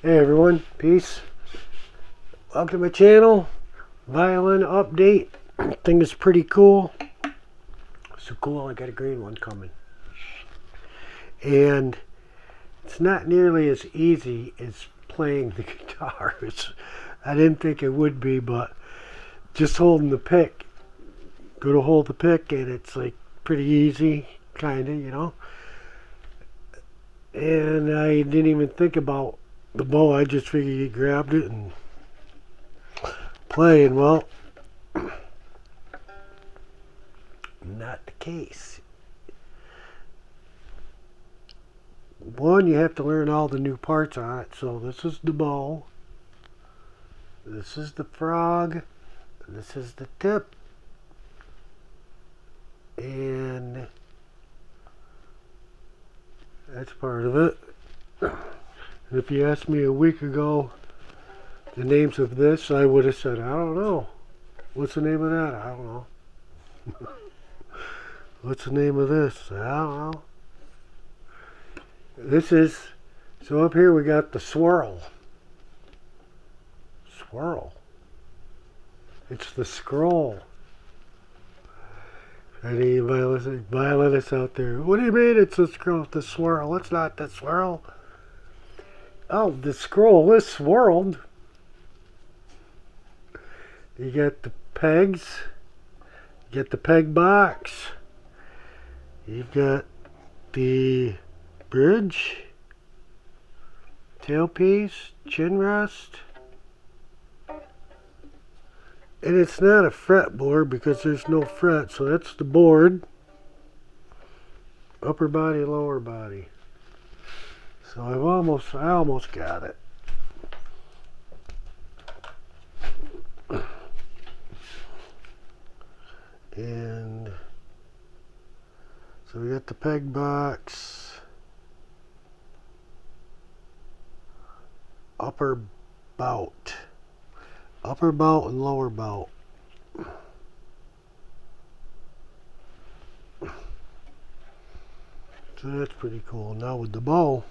Hey everyone, peace. Welcome to my channel. Violin update. Thing is pretty cool. So cool, I got a green one coming. And it's not nearly as easy as playing the guitar. I didn't think it would be, but just holding the pick. Go to hold the pick and it's like pretty easy, kinda, you know. And I didn't even think about the bow. I just figured you grabbed it and play, and well, not the case. One, you have to learn all the new parts on it. So this is the bow, this is the frog, this is the tip, and that's part of it. And if you asked me a week ago the names of this, I would have said, I don't know. What's the name of that? I don't know. What's the name of this? I don't know. This is, so up here we got the swirl. Swirl. It's the scroll. Any violinists out there? What do you mean it's the scroll? The swirl. It's not the swirl. Oh, the scroll is swirled. You get the pegs. You get the peg box. You've got the bridge, tailpiece, chin rest. And it's not a fretboard because there's no fret, so that's the board. Upper body, lower body. So I almost got it. And so we got the peg box, upper bout and lower bout. So that's pretty cool. Now with the bow,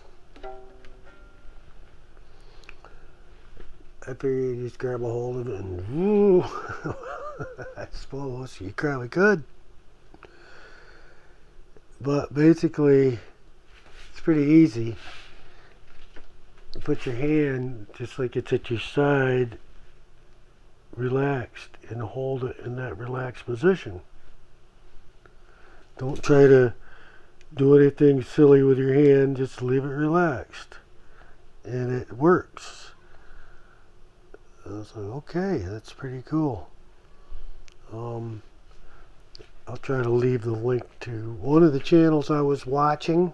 I figure you just grab a hold of it and woo. I suppose you probably could. But basically, it's pretty easy. You put your hand just like it's at your side, relaxed, and hold it in that relaxed position. Don't try to do anything silly with your hand, just leave it relaxed. And it works. I was like, okay, that's pretty cool. I'll try to leave the link to one of the channels I was watching.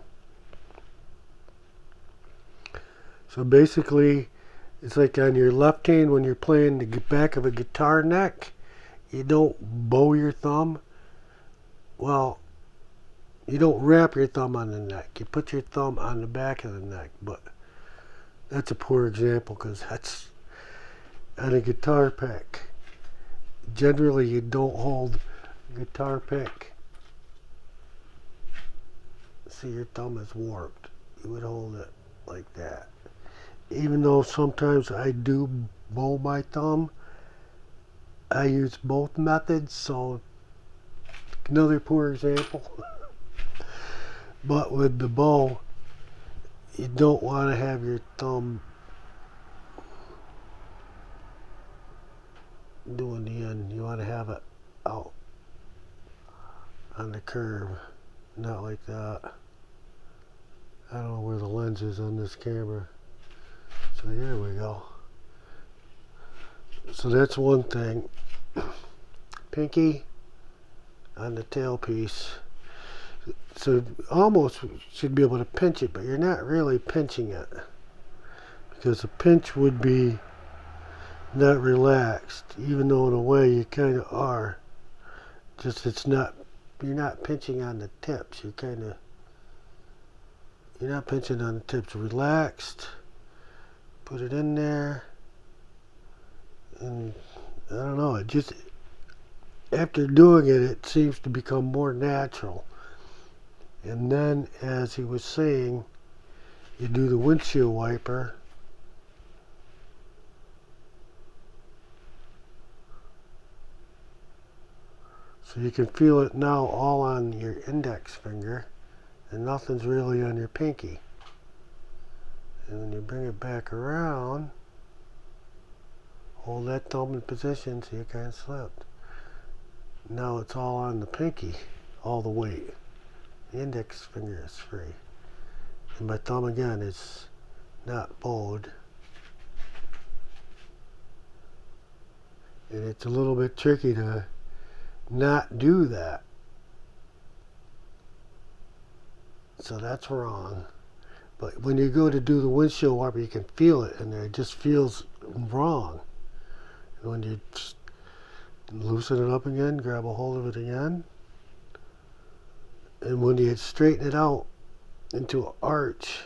So basically, it's like on your left hand when you're playing the back of a guitar neck, you don't bow your thumb. Well, you don't wrap your thumb on the neck. You put your thumb on the back of the neck. But that's a poor example because that's on a guitar pick. Generally, you don't hold a guitar pick. See, your thumb is warped. You would hold it like that. Even though sometimes I do bow my thumb, I use both methods, so another poor example. But with the bow, you don't want to have your thumb doing the end. You want to have it out on the curve, not like that. I don't know where the lens is on this camera. So here we go. So that's one thing. Pinky on the tailpiece. So almost should be able to pinch it, but you're not really pinching it. Because a pinch would be not relaxed, even though in a way you kind of are. Just you're not pinching on the tips. You're not pinching on the tips. Relaxed. Put it in there, and I don't know, it just, after doing it, it seems to become more natural. And then, as he was saying, you do the windshield wiper, So you can feel it now all on your index finger, and nothing's really on your pinky. And when you bring it back around, hold that thumb in position so you can't slip. Now it's all on the pinky, all the weight. The index finger is free. And my thumb again is not bowed. And it's a little bit tricky to not do that. So that's wrong. But when you go to do the windshield wiper, you can feel it in there. It just feels wrong. And when you loosen it up again, grab a hold of it again. And when you straighten it out into an arch,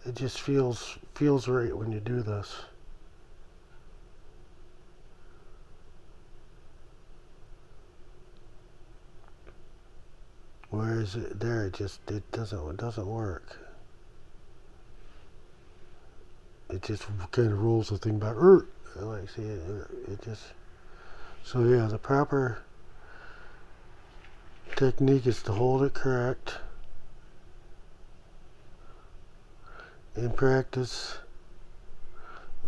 it just feels right when you do this. Whereas there, it doesn't work. It just kind of rolls the thing back. Like see it just. So yeah, the proper technique is to hold it correct and practice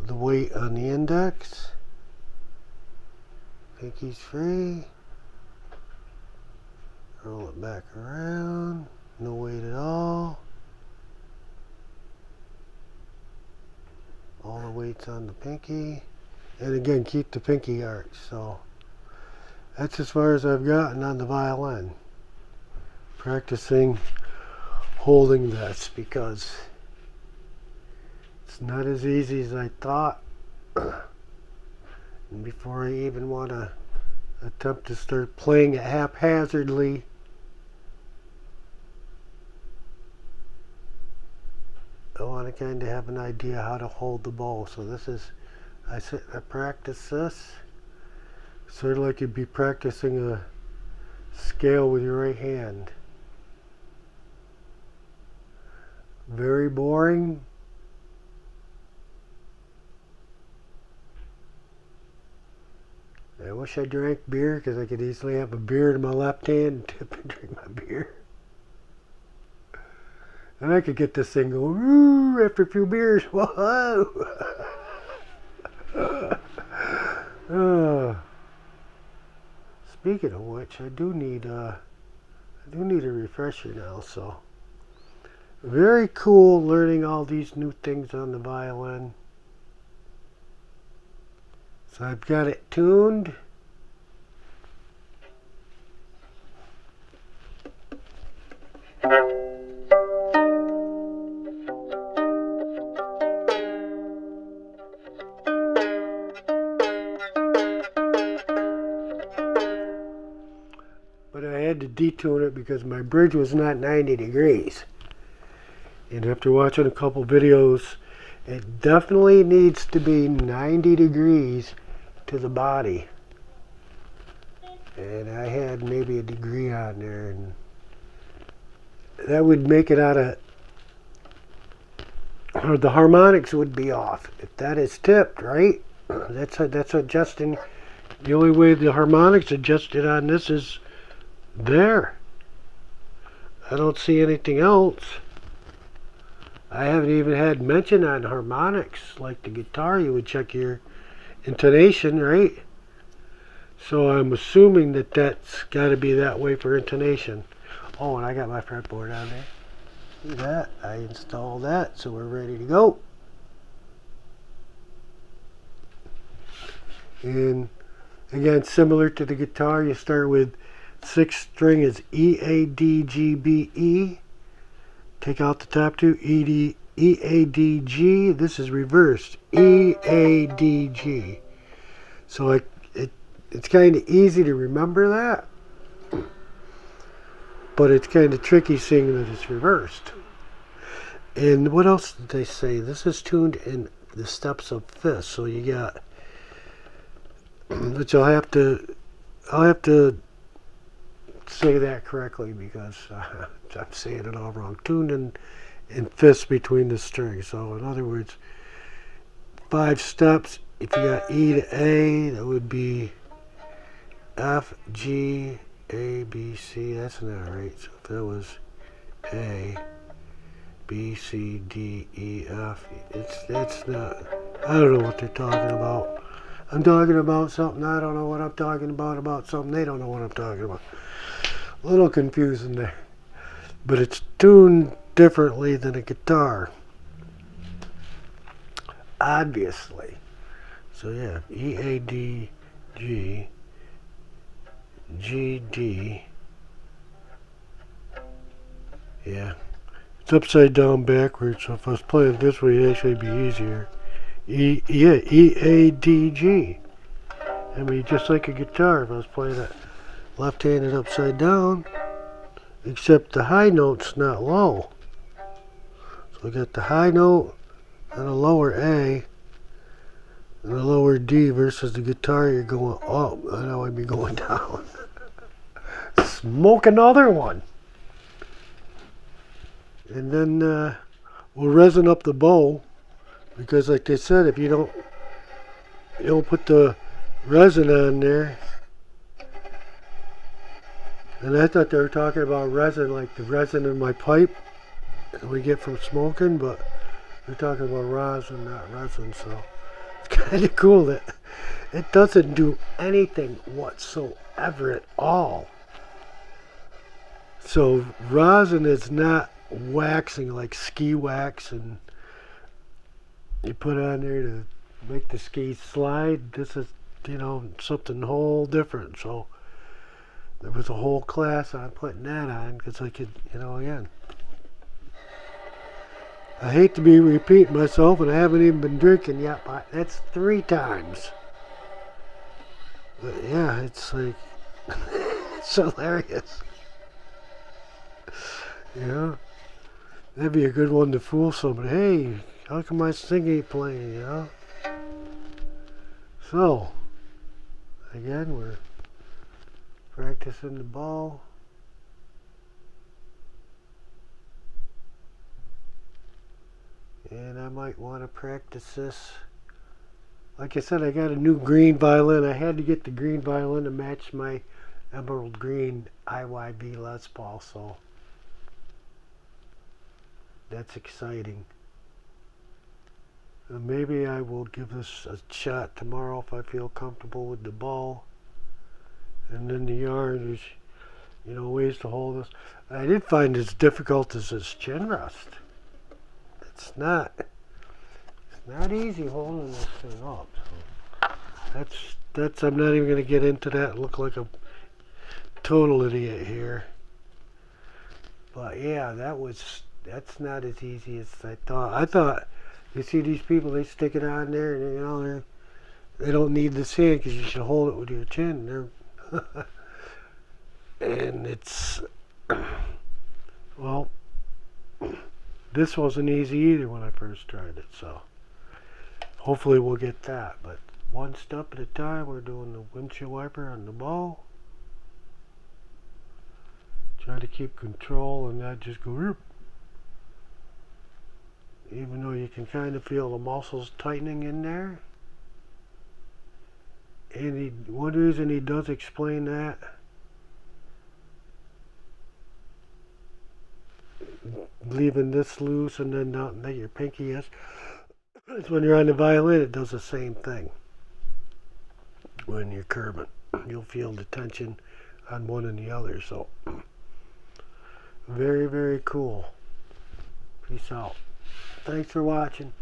the weight on the index. Pinky's free. Roll it back around. No weight at all. All the weight's on the pinky. And again, keep the pinky arch. So that's as far as I've gotten on the violin. Practicing holding this because it's not as easy as I thought. And before I even want to attempt to start playing it haphazardly, I want to kind of have an idea how to hold the bow. So this is, I practice this sort of like you'd be practicing a scale with your right hand. Very boring. I wish I drank beer because I could easily have a beer in my left hand and tip and drink my beer. And I could get this thing going, woo, after a few beers. Whoa! Speaking of which, I do need a refresher now. So very cool learning all these new things on the violin. So I've got it tuned. But I had to detune it because my bridge was not 90 degrees. And after watching a couple videos, it definitely needs to be 90 degrees to the body. And I had maybe a degree on there, and that would make it out of, or the harmonics would be off. If that is tipped, right? That's adjusting. The only way the harmonics adjusted on this is there. I don't see anything else. I haven't even had mention on harmonics. Like the guitar, you would check your intonation, right? So I'm assuming that that's got to be that way for intonation. Oh, and I got my fretboard on there. See that? I installed that, so we're ready to go. And again, similar to the guitar, you start with 6th string is E, A, D, G, B, E. Take out the top two, E, A, D, G. This is reversed, E, A, D, G. So it's kind of easy to remember that, but it's kind of tricky seeing that it's reversed. And what else did they say? This is tuned in the steps of 5th. So you got, which I'll have to say that correctly because I'm saying it all wrong. Tuned in 5ths between the strings. So in other words, 5 steps. If you got E to A, that would be F, G, A, B, C. That's not right. So if it was A, B, C, D, E, F, it's not. I don't know what they're talking about. I'm talking about something. I don't know what I'm talking about something. They don't know what I'm talking about. A little confusing there. But it's tuned differently than a guitar. Obviously. So yeah, E, A, D, G, G, D. Yeah. It's upside down backwards, so if I was playing it this way, it'd actually be easier. E, A, D, G. I mean, just like a guitar, if I was playing it left-handed upside down, except the high note's not low. So I got the high note and a lower A and a lower D versus the guitar, you're going up. I know I'd be going down. Smoke another one. And then we'll resin up the bow, because like they said, if you don't put the resin on there, and I thought they were talking about resin, like the resin in my pipe that we get from smoking, but they're talking about rosin, not resin. So it's kind of cool that it doesn't do anything whatsoever at all. So rosin is not waxing like ski wax, and you put on there to make the skis slide. This is, something whole different. So there was a whole class on putting that on, because I could, again, I hate to be repeating myself, and I haven't even been drinking yet, but that's 3 times. But yeah, it's like, it's hilarious. That'd be a good one to fool somebody. Hey, how come my sting ain't playing, So, again, we're practicing the ball. And I might want to practice this. Like I said, I got a new green violin. I had to get the green violin to match my emerald green IYV Les Paul, so that's exciting. And maybe I will give this a shot tomorrow if I feel comfortable with the ball. And then the yarn is, ways to hold this. I did find as difficult as this chin rest. It's not easy holding this thing up. So that's I'm not even going to get into that and look like a total idiot here. But yeah, that's not as easy as I thought. I thought, you see these people, they stick it on there, and they don't need this hand because you should hold it with your chin. And it's, well, this wasn't easy either when I first tried it, so hopefully we'll get that. But one step at a time, we're doing the windshield wiper on the ball. Try to keep control and not just go whoop. Even though you can kind of feel the muscles tightening in there. And one reason he does explain that, leaving this loose and then not that your pinky is when you're on the violin, it does the same thing. When you're curving, you'll feel the tension on one and the other. So very, very cool. Peace out. Thanks for watching.